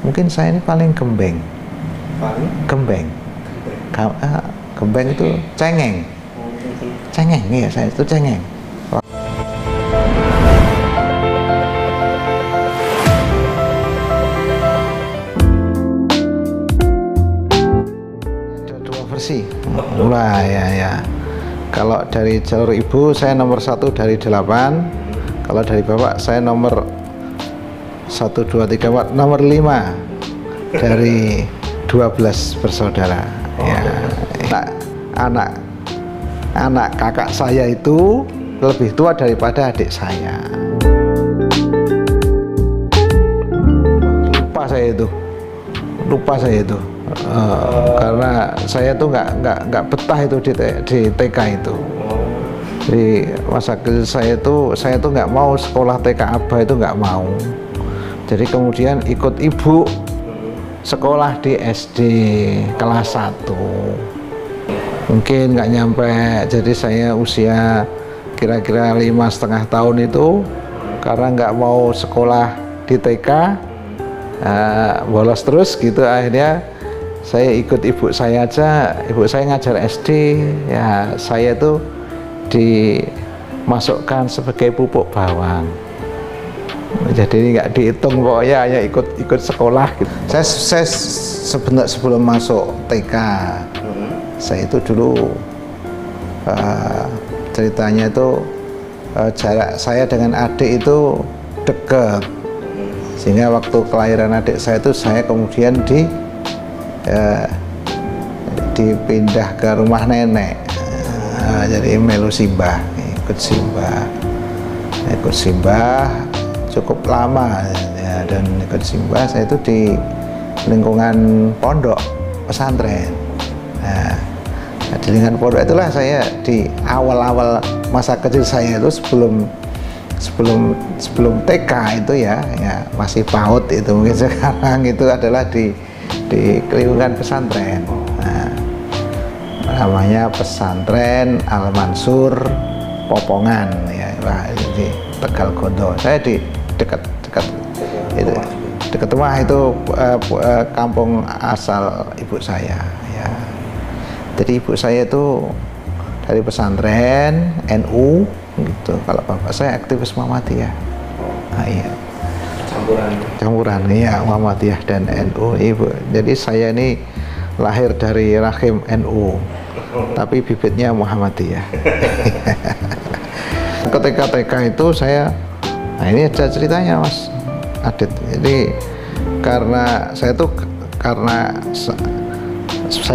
Mungkin saya ini paling gembeng. Gembeng. Gembeng itu cengeng. Cengeng, iya saya itu cengeng. Ada dua versi. Wah ya. Kalau dari jalur ibu saya nomor 1 dari 8. Kalau dari bapak saya nomor 1, 2, 3, 4, nomor 5 dari 12 bersaudara. Ya, anak kakak saya itu lebih tua daripada adik saya. Lupa saya itu, karena saya tuh nggak betah itu di TK itu. Di masa kecil saya tuh nggak mau sekolah TK Aba, itu nggak mau. Jadi kemudian ikut ibu sekolah di SD kelas 1. Mungkin nggak nyampe, jadi saya usia kira-kira 5,5 tahun itu, karena nggak mau sekolah di TK, bolos terus gitu, akhirnya saya ikut ibu saya aja. Ibu saya ngajar SD, ya saya tuh dimasukkan sebagai pupuk bawang. Jadi nggak dihitung, pokoknya hanya ikut sekolah gitu. Saya sebenarnya sebelum masuk TK, saya itu dulu ceritanya itu jarak saya dengan adik itu dekat, sehingga waktu kelahiran adik saya itu saya kemudian dipindah ke rumah nenek. Jadi melu simbah, ikut simbah cukup lama ya, dan ikut simbah saya itu di lingkungan pondok pesantren. Nah, di lingkungan pondok itulah saya di awal-awal masa kecil saya itu, sebelum TK itu ya masih PAUD itu, mungkin sekarang itu adalah di lingkungan pesantren. Nah, namanya Pesantren Al Mansur Popongan ya, di Tegal Gondo. Saya di dekat rumah itu, kampung asal ibu saya ya. Jadi ibu saya itu dari pesantren NU gitu. Kalau bapak saya aktivis Muhammadiyah. Nah, iya. Campuran iya, Muhammadiyah dan NU ibu. Jadi saya ini lahir dari rahim NU, tapi bibitnya Muhammadiyah. Ketika TK itu saya, nah ini ada ceritanya Mas Adit. Jadi karena saya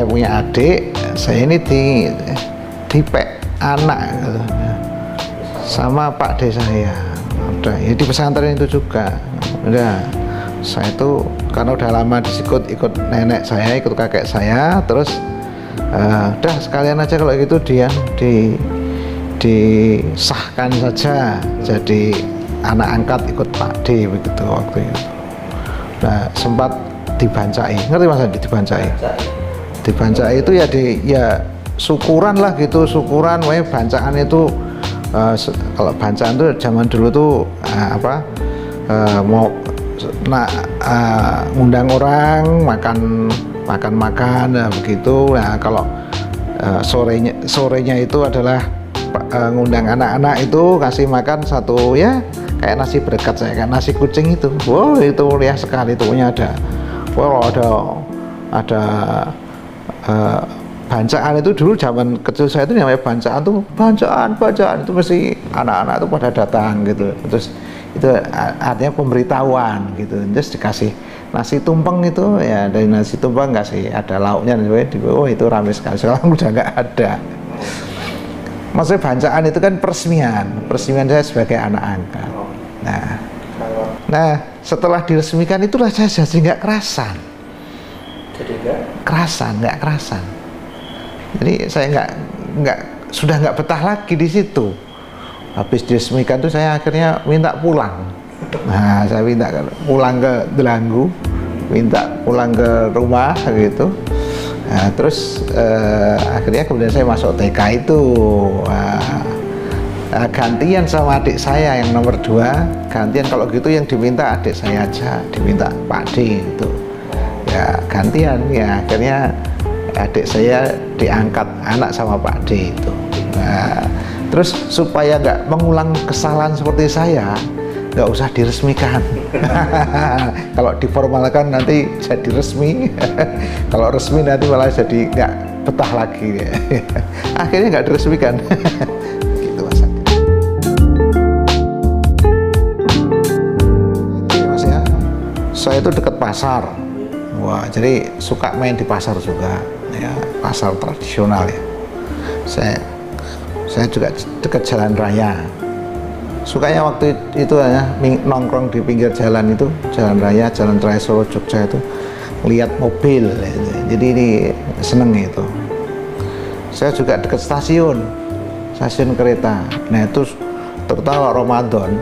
punya adik, saya ini dipek anak gitu, sama Pak D saya. Udah, ya di pesantren itu juga. Udah, saya itu karena udah lama ikut nenek saya, ikut kakek saya, terus udah sekalian aja kalau gitu dia disahkan saja jadi anak angkat ikut Pak D begitu waktu itu. Nah, sempat dibancai, ngerti Mas Andi, dibancai itu ya syukuran lah gitu, syukuran, bancaan itu kalau bancaan tuh zaman dulu tuh mau ngundang orang makan ya, begitu. Nah, kalau sorenya itu adalah ngundang anak-anak itu, kasih makan satu ya kayak nasi berkat, saya kayak nasi kucing itu. Wow, itu mulia sekali, itu punya ada bancaan itu dulu zaman kecil saya itu namanya bancaan itu mesti anak-anak itu pada datang gitu. Terus itu artinya pemberitahuan gitu. Terus dikasih nasi tumpeng itu ya, dari nasi tumpeng kasih ada lauknya, oh itu ramai sekali. Sekarang udah nggak ada. Maksudnya bancaan itu kan peresmian saya sebagai anak angkat. Nah setelah diresmikan itulah saya jadi nggak kerasan. Nggak kerasan. Jadi saya sudah nggak betah lagi di situ. Habis diresmikan tuh saya akhirnya minta pulang. Nah, saya minta pulang ke Delanggu, minta pulang ke rumah gitu. Nah, terus akhirnya kemudian saya masuk TK itu. Nah, gantian sama adik saya yang nomor 2, gantian kalau gitu yang diminta adik saya aja, diminta Pak D itu. Ya gantian ya, akhirnya adik saya diangkat anak sama Pak D itu. Nah, terus supaya nggak mengulang kesalahan seperti saya, nggak usah diresmikan. Kalau diformalkan nanti jadi resmi. Kalau resmi nanti malah jadi nggak betah lagi. Akhirnya nggak diresmikan. Gitu Mas Adi. Mas ya, saya itu dekat pasar. Wah, jadi suka main di pasar juga, ya pasar tradisional ya. Saya juga dekat jalan raya. Sukanya waktu itu ya nongkrong di pinggir jalan itu, jalan raya Solo Jogja itu, lihat mobil. Jadi ini seneng itu. Saya juga dekat stasiun kereta. Nah itu terutama Ramadan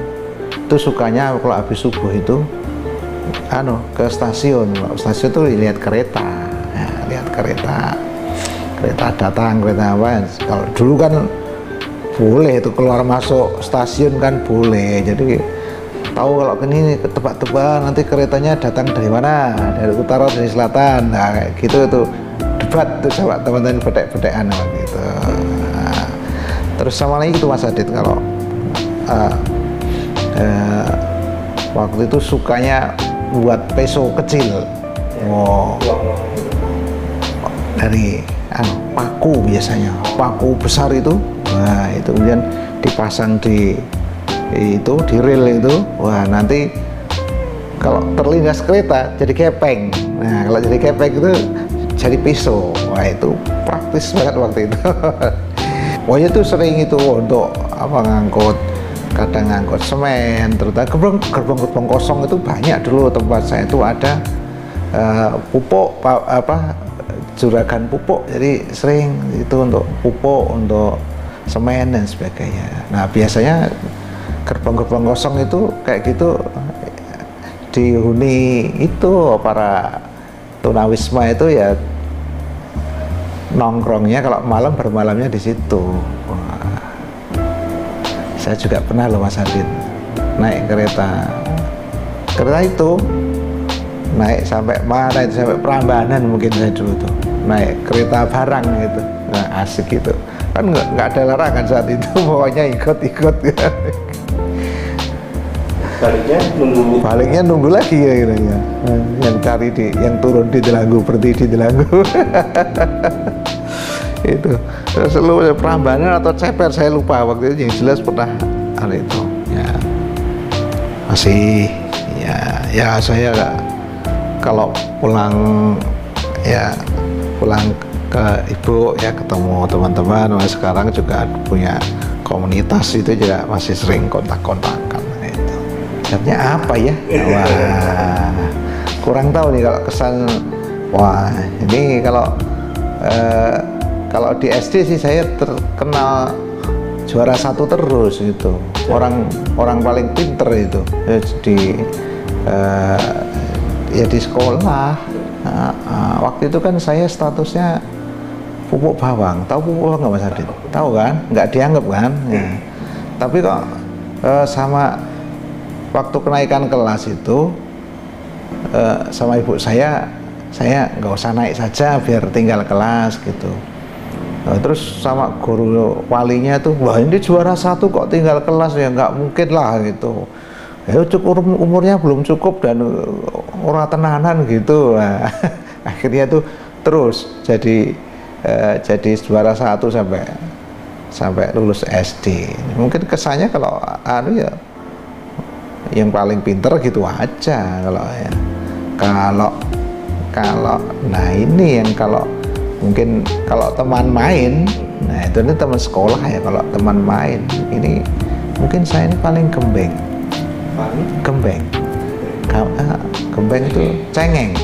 itu sukanya kalau habis subuh itu ke stasiun tuh lihat kereta, ya, lihat kereta datang, kereta apa. Kalau dulu kan boleh itu keluar masuk stasiun kan boleh, jadi tahu kalau ini tebak-tebak nanti keretanya datang dari mana, dari utara, dari selatan. Nah kayak gitu itu debat tuh sama teman-teman bedek-bedekan gitu. Nah, terus sama lagi itu Mas Adit, kalau waktu itu sukanya buat peso kecil, dari paku, biasanya paku besar itu. Nah itu kemudian dipasang di rel itu. Wah nanti kalau terlindas kereta jadi kepeng. Nah kalau jadi kepeng itu jadi pisau. Wah itu praktis banget waktu itu. Wah itu sering itu untuk ngangkut, kadang ngangkut semen, terutama gerbong kosong itu banyak. Dulu tempat saya itu ada pupuk, juragan pupuk, jadi sering itu untuk pupuk, untuk semen dan sebagainya. Nah biasanya gerbong kosong itu kayak gitu dihuni itu para tunawisma itu ya nongkrongnya kalau malam bermalamnya di situ. Wah, saya juga pernah loh Mas Adit naik kereta itu, naik sampai mana itu, sampai Prambanan mungkin saya dulu tuh naik kereta barang gitu. Nah, asik gitu kan, nggak ada larangan saat itu, pokoknya ikut baliknya nunggu lagi ya. Yang cari yang turun di Delanggu, berhenti di Delanggu. Itu selalu Prambanan atau Ceper saya lupa waktu itu, yang jelas pernah hal itu ya. Masih ya saya kalau pulang ke ibu ya, ketemu teman-teman. Sekarang juga punya komunitas itu juga masih sering kontak-kontakan itu. Jawabnya apa ya? Wah, kurang tahu nih kalau kesan. Wah ini kalau di SD sih saya terkenal juara 1 terus gitu, orang paling pinter itu di sekolah. Waktu itu kan saya statusnya pupuk bawang. Tahu pupuk bawang nggak Mas Adit? Tahu kan? Nggak dianggap kan? Ya. Tapi kok sama waktu kenaikan kelas itu sama ibu saya nggak usah naik saja, biar tinggal kelas gitu. Terus sama guru walinya tuh, wah ini juara 1 kok tinggal kelas, ya nggak mungkin lah gitu. Ya cukup umurnya belum cukup dan orang tenanan gitu. Nah, akhirnya tuh terus jadi juara 1 sampai lulus SD. Mungkin kesannya kalau ya yang paling pinter gitu aja kalau ya. Kalau nah ini yang kalau mungkin kalau teman main, nah itu ini teman sekolah ya. Kalau teman main ini mungkin saya ini paling gembeng itu cengeng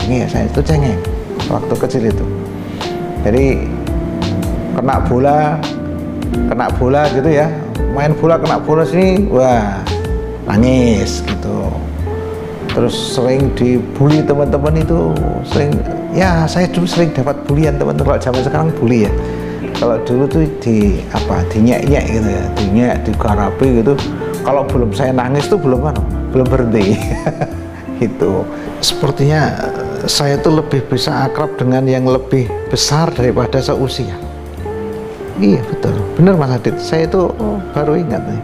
ya, saya itu cengeng waktu kecil itu. Jadi kena bola gitu ya, main bola kena bola sini, wah nangis gitu. Terus sering dibully teman-teman itu, saya dulu sering dapat bulian teman-teman. Kalau zaman sekarang bully ya, kalau dulu tuh dinyek-nyek gitu ya, dinyek, digarapi gitu. Kalau belum saya nangis tuh belum berhenti. Gitu. Sepertinya saya tuh lebih bisa akrab dengan yang lebih besar daripada seusia. Iya betul, bener Mas Adit. Saya itu baru ingat nih.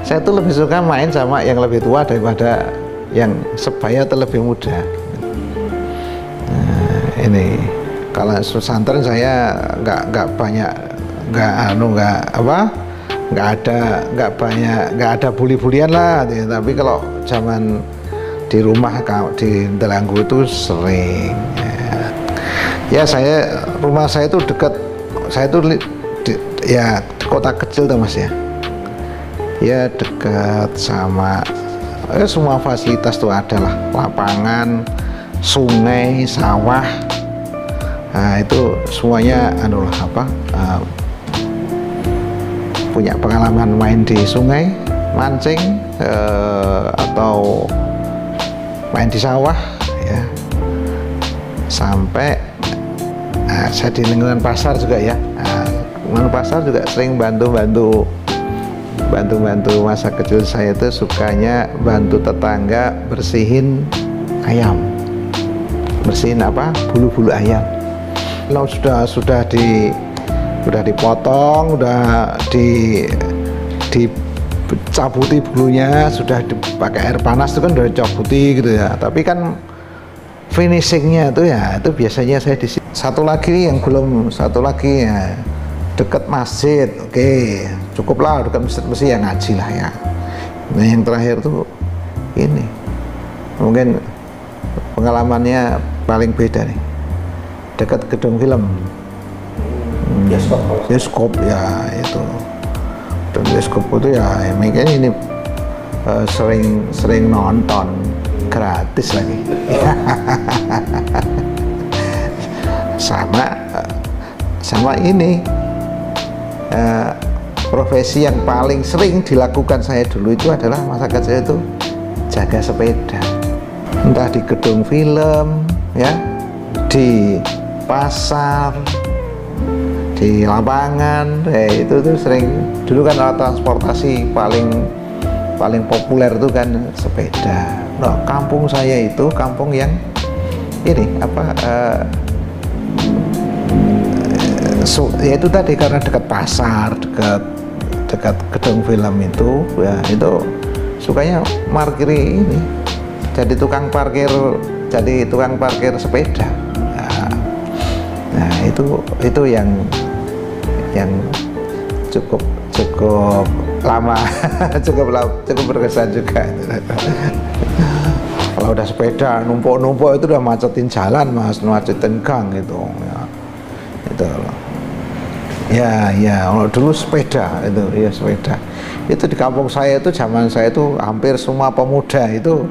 Saya tuh lebih suka main sama yang lebih tua daripada yang sebaya atau lebih muda. Nah, ini kalau pesantren saya nggak banyak, nggak ada bully-bulian lah. Tapi kalau zaman di rumah di Delanggu itu sering. Ya rumah saya itu dekat, saya itu ya kota kecil tuh Mas ya. Ya dekat sama semua fasilitas tuh ada lah, lapangan, sungai, sawah. Nah itu semuanya punya pengalaman main di sungai, mancing, atau main di sawah ya. Sampai saya di lingkungan pasar juga ya. Lingkungan pasar juga sering bantu masa kecil saya itu sukanya bantu tetangga bersihin ayam, bulu-bulu ayam. Kalau sudah dipotong, udah dicabuti bulunya, sudah dipakai air panas itu kan udah dicabuti gitu ya. Tapi kan finishingnya itu ya itu biasanya saya di sini. Satu lagi ya dekat masjid. Oke, cukuplah dekat masjid ya ngaji lah ya. Nah yang terakhir tuh ini mungkin pengalamannya paling beda nih, dekat gedung film, bioskop ya itu. Dan bioskop itu ya makanya ini sering nonton gratis lagi. sama ini profesi yang paling sering dilakukan saya dulu itu adalah masa kecil itu jaga sepeda, entah di gedung film ya, di pasar, di lapangan. Itu tuh sering dulu kan alat transportasi paling populer itu kan sepeda. Nah kampung saya itu kampung yang ini ya itu tadi karena dekat pasar, dekat gedung film itu ya, itu sukanya markiri ini, jadi tukang parkir sepeda. Nah itu yang cukup lama cukup berkesan juga. Kalau udah sepeda numpuk itu udah macetin jalan Mas, macetin gang gitu ya. Itu loh. Ya kalau dulu sepeda itu di kampung saya itu, zaman saya itu hampir semua pemuda itu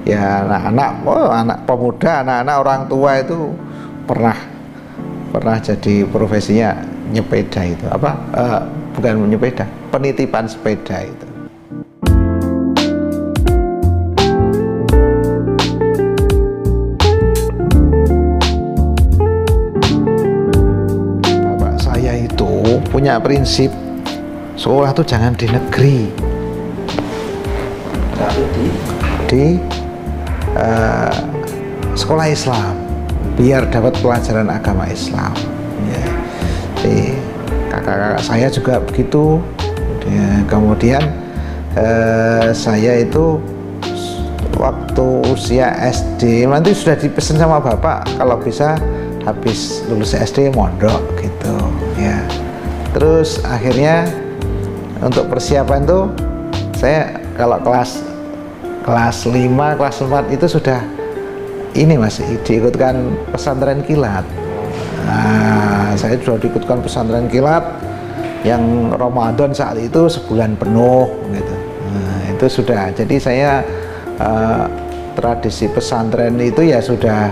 ya, anak pemuda, anak-anak orang tua itu pernah jadi profesinya nyepeda itu bukan nyepeda, penitipan sepeda itu. Punya prinsip sekolah tuh jangan di negeri, di sekolah Islam, biar dapat pelajaran agama Islam ya. Jadi kakak-kakak saya juga begitu ya. Kemudian saya itu waktu usia SD nanti sudah dipesan sama bapak kalau bisa habis lulus SD mondok gitu ya. Terus akhirnya untuk persiapan tuh saya kalau kelas 5, kelas 4 itu sudah ini Mas, diikutkan pesantren kilat. Nah, saya sudah diikutkan pesantren kilat yang Ramadan saat itu sebulan penuh gitu. Nah, itu sudah. Jadi saya tradisi pesantren itu ya sudah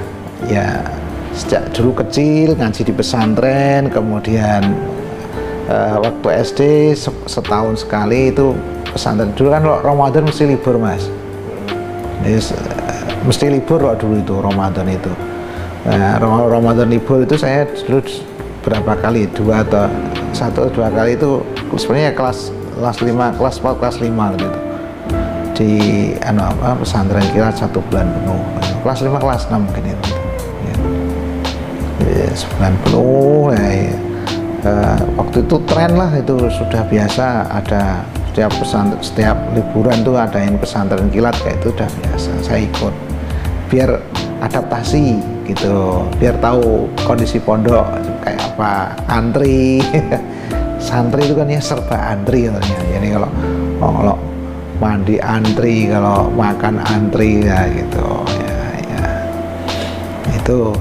ya sejak dulu kecil ngaji di pesantren, kemudian waktu SD setahun sekali itu pesantren. Dulu kan Ramadan mesti libur Mas, mesti libur loh dulu itu Ramadan itu. Nah, Ramadan libur itu saya dulu berapa kali, 2 atau 1 atau 2 kali itu sebenarnya kelas 5, kelas 4, kelas 5 gitu di pesantren kilat 1 bulan penuh, kelas 5 kelas 6 mungkin itu ya, sebulan penuh ya. Waktu itu tren lah, itu sudah biasa ada setiap liburan tuh adain pesantren kilat, kayak itu udah biasa. Saya ikut biar adaptasi gitu, biar tahu kondisi pondok kayak apa, antri santri itu kan ya serba antri katanya. Jadi kalau mandi antri, kalau makan antri ya gitu ya. Itu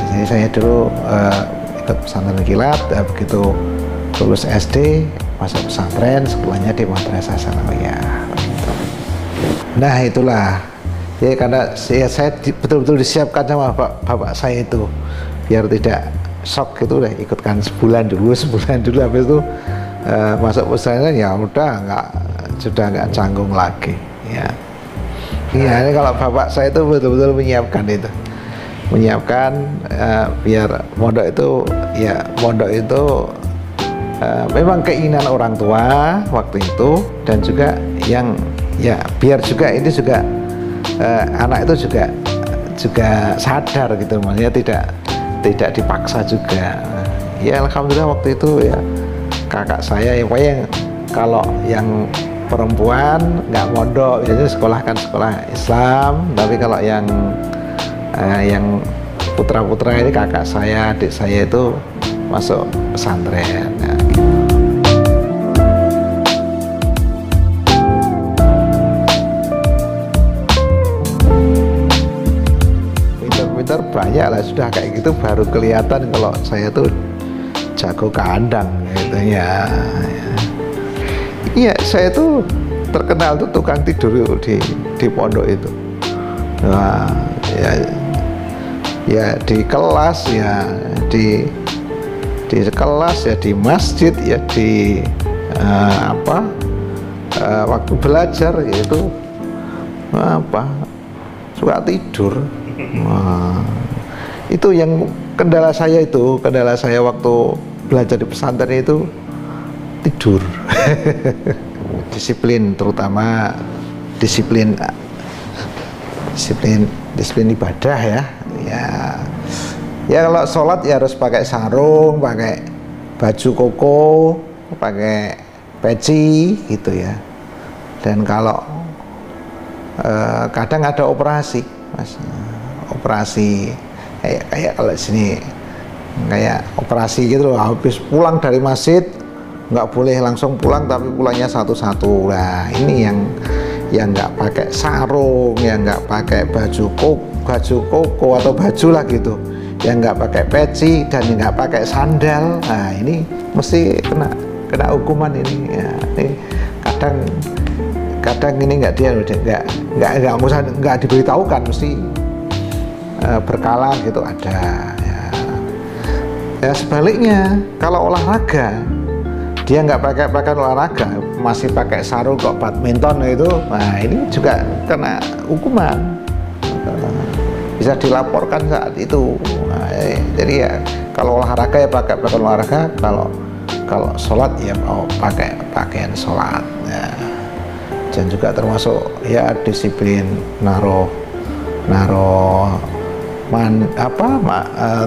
jadi saya dulu ikut pesantren kilat, begitu lulus SD masuk pesantren, sekolahnya di Madrasah Sanawiyah. Nah itulah ya, karena saya betul-betul disiapkan sama bapak saya itu biar tidak shock gitu, udah ikutkan sebulan dulu habis itu masuk pesantren ya udah sudah nggak canggung lagi ya. Iya, ini kalau bapak saya itu betul-betul menyiapkan biar mondok itu memang keinginan orang tua waktu itu, dan juga yang ya biar juga ini juga anak itu juga sadar gitu, maksudnya tidak dipaksa juga. Ya alhamdulillah waktu itu ya kakak saya yang kalau yang perempuan nggak mondok, biasanya sekolah Islam, tapi kalau yang putra-putra ini kakak saya, adik saya itu masuk pesantren ya, gitu. Pintar-pintar banyak lah, sudah kayak gitu baru kelihatan kalau saya tuh jago kandang gitu ya. Iya, saya tuh terkenal tuh tukang tidur di pondok itu. Nah, ya di kelas ya di kelas ya, di masjid ya, di waktu belajar yaitu suka tidur. Itu yang kendala saya waktu belajar di pesantren itu tidur. Disiplin, terutama disiplin ibadah ya. Ya kalau sholat ya harus pakai sarung, pakai baju koko, pakai peci gitu ya. Dan kalau kadang ada operasi, Mas, operasi kayak kalau sini kayak operasi gitu loh, habis pulang dari masjid nggak boleh langsung pulang, tapi pulangnya satu-satu. Nah ini yang nggak pakai sarung, yang nggak pakai baju koko atau baju lah gitu, yang nggak pakai peci dan nggak pakai sandal. Nah ini mesti kena hukuman ini ya. Ini kadang ini nggak diberitahukan, mesti berkala gitu ada ya. Sebaliknya kalau olahraga dia nggak pakai pakaian olahraga, masih pakai sarung kok badminton itu, nah ini juga kena hukuman, bisa dilaporkan saat itu. Nah, jadi ya kalau olahraga ya pakai pakaian olahraga, kalau sholat ya mau pakai pakaian sholat ya. Dan juga termasuk ya disiplin naruh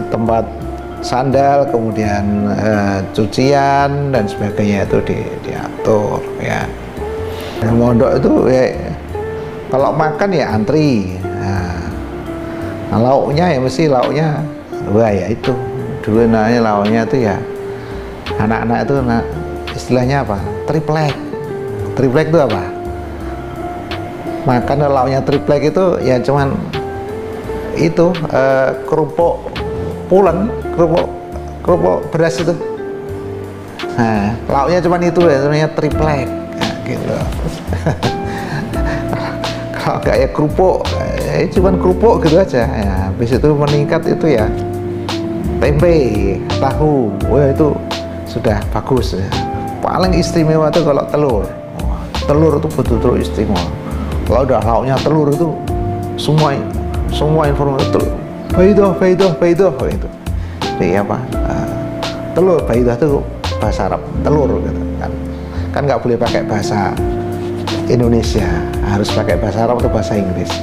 tempat sandal, kemudian cucian dan sebagainya itu diatur ya. Yang mondok itu ya kalau makan ya antri. Nah, lauknya ya mesti lauknya, wah ya itu dulu namanya lauknya itu ya, anak-anak itu istilahnya apa? Triplek. Triplek itu apa? Makan lauknya triplek itu ya cuman itu kerupuk pulen, kerupuk beras itu. Nah, lauknya cuman itu ya, namanya triplek ya, gitu. Kalau nggak ya kerupuk, cuman kerupuk gitu aja ya. Habis itu meningkat itu ya tempe, tahu, wah itu sudah bagus ya. Paling istimewa itu kalau telur. Telur itu betul-betul istimewa. Kalau udah lauknya telur itu semua informasi telur. Faidah itu. Jadi apa? telur, Baidah itu bahasa Arab, telur gitu kan nggak boleh pakai bahasa Indonesia, harus pakai bahasa Arab atau bahasa Inggris.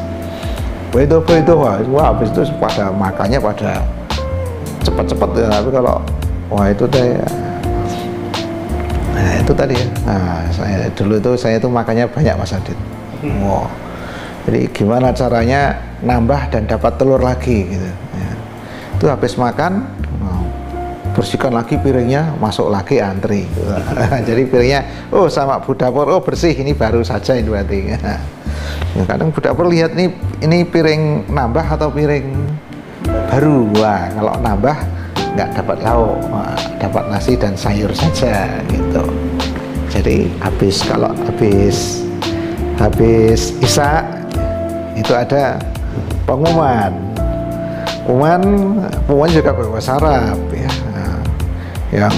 Baidah wah habis itu pada makannya pada cepet-cepet ya, tapi kalau wah itu teh, nah itu tadi ya, nah saya dulu itu saya tuh makannya banyak Mas Adit. Wow. Jadi gimana caranya nambah dan dapat telur lagi gitu ya. Itu habis makan bersihkan lagi piringnya, masuk lagi antri gitu. Jadi piringnya oh sama Bu Dapur, oh bersih, ini baru saja ini berarti. Ya, kadang Bu Dapur lihat nih, ini piring nambah atau piring baru. Wah kalau nambah nggak dapat lauk, dapat nasi dan sayur saja gitu. Jadi kalau habis Isya itu ada pengumuman juga berbahasa Arab ya, yang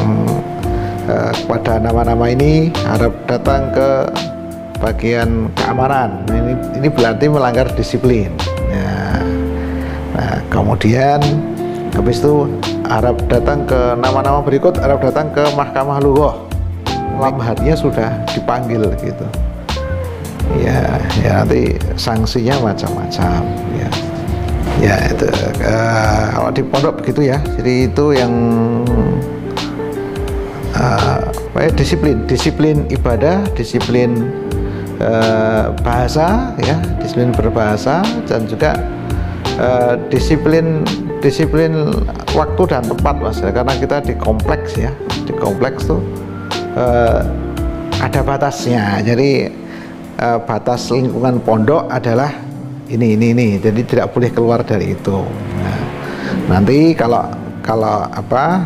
kepada nama-nama ini harap datang ke bagian keamanan. Ini berarti melanggar disiplin ya. Nah kemudian habis itu harap datang ke nama-nama berikut, harap datang ke Mahkamah Lughah. Malam harinya sudah dipanggil gitu ya nanti sanksinya macam-macam ya itu kalau di pondok begitu ya. Jadi itu yang disiplin ibadah, disiplin bahasa ya, disiplin berbahasa, dan juga disiplin waktu dan tempat Mas ya, karena kita di kompleks ya, di kompleks tuh ada batasnya. Jadi batas lingkungan pondok adalah ini, jadi tidak boleh keluar dari itu. Nah, nanti kalau apa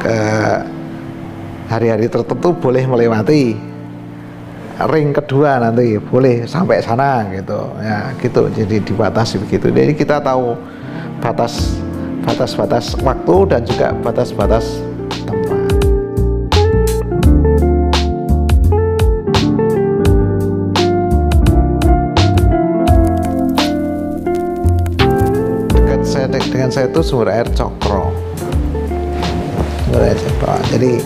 ke hari-hari tertentu boleh melewati ring kedua, nanti boleh sampai sana gitu ya gitu. Jadi dibatasi begitu. Jadi kita tahu batas waktu dan juga batas tempat. Dengan saya itu sumber air Cokro. Jadi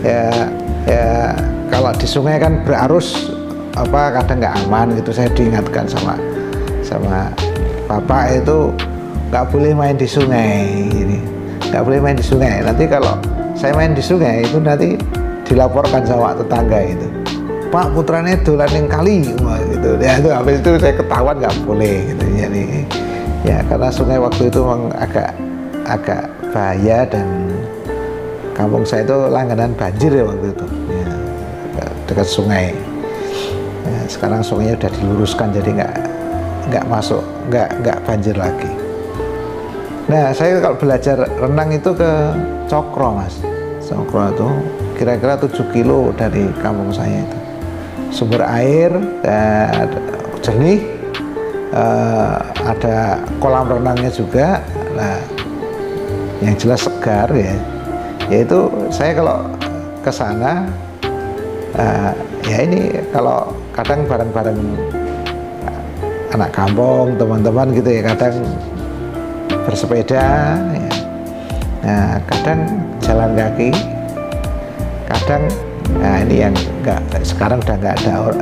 ya kalau di sungai kan berarus apa kadang nggak aman gitu. Saya diingatkan sama bapak itu nggak boleh main di sungai, ini nggak boleh main di sungai. Nanti kalau saya main di sungai itu nanti dilaporkan sama tetangga itu, Pak putranya dolan yang kali gitu ya. Itu habis itu saya ketahuan nggak boleh gitu. Jadi ya karena sungai waktu itu memang agak bahaya, dan kampung saya itu langganan banjir ya waktu itu ya, dekat sungai ya. Sekarang sungainya udah diluruskan, jadi nggak masuk, nggak banjir lagi. Nah saya kalau belajar renang itu ke Cokro Mas. Cokro itu kira-kira 7 kilo dari kampung saya itu. Sumber air jernih, ada kolam renangnya juga. Nah yang jelas segar ya. Yaitu saya kalau ke sana ya ini kalau kadang bareng-bareng anak kampung, teman-teman gitu ya, kadang bersepeda ya. Nah kadang jalan kaki, kadang nah ini yang enggak, sekarang udah nggak ada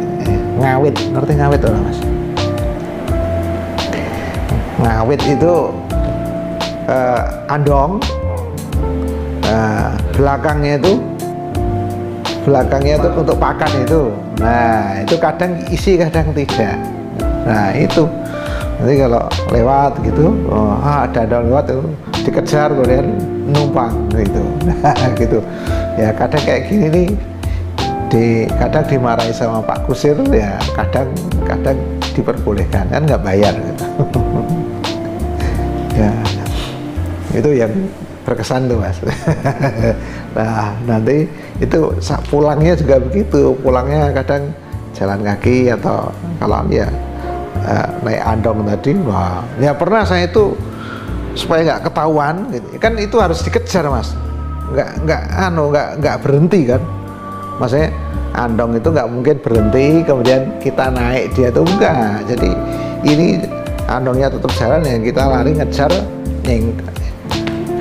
ngawit. Ngerti ngawit orang Mas? Ngawit itu andong, belakangnya itu untuk pakan itu. Nah itu kadang isi kadang tidak. Nah itu nanti kalau lewat gitu, ada lewat itu dikejar kemudian numpang gitu. Nah gitu ya, kadang kayak gini nih, kadang dimarahi sama Pak Kusir ya, kadang diperbolehkan, kan nggak bayar gitu. Ya itu yang berkesan tuh Mas. Nah nanti itu pulangnya juga begitu, pulangnya kadang jalan kaki atau kalau ya naik andong tadi. Wah ya pernah saya itu supaya nggak ketahuan gitu. Kan itu harus dikejar Mas, nggak berhenti kan, maksudnya andong itu nggak mungkin berhenti kemudian kita naik dia tuh enggak. Jadi ini andongnya tetap jalan ya, kita lari ngejar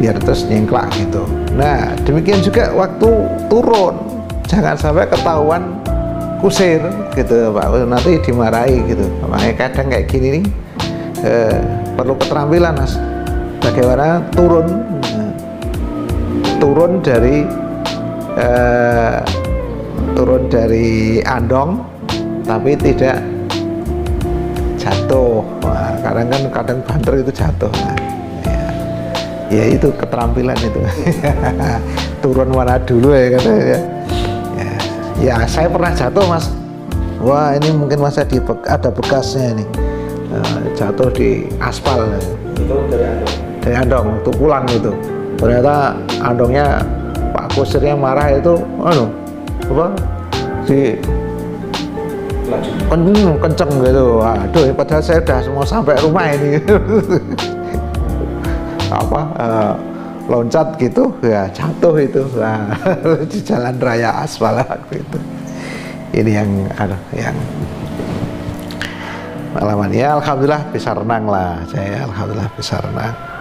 biar terus nyengklak gitu. Nah demikian juga waktu turun, jangan sampai ketahuan kusir gitu Pak, nanti dimarahi gitu. Makanya kadang kayak gini nih perlu keterampilan Mas, bagaimana turun dari andong tapi tidak jatuh. Nah, kadang banter itu jatuh. Nah, ya itu keterampilan itu. Turun mana dulu ya katanya. Ya saya pernah jatuh Mas. Wah ini mungkin masa ada bekasnya nih. Jatuh di aspal. Itu dari andong waktu pulang itu. Ternyata andongnya Pak kusirnya marah itu, kenceng gitu. Waduh, padahal saya udah mau sampai rumah ini. Loncat gitu, ya jatuh itu. Nah, di jalan raya aspal gitu. Ini yang pengalaman ya. Alhamdulillah bisa renang lah saya. Alhamdulillah bisa renang.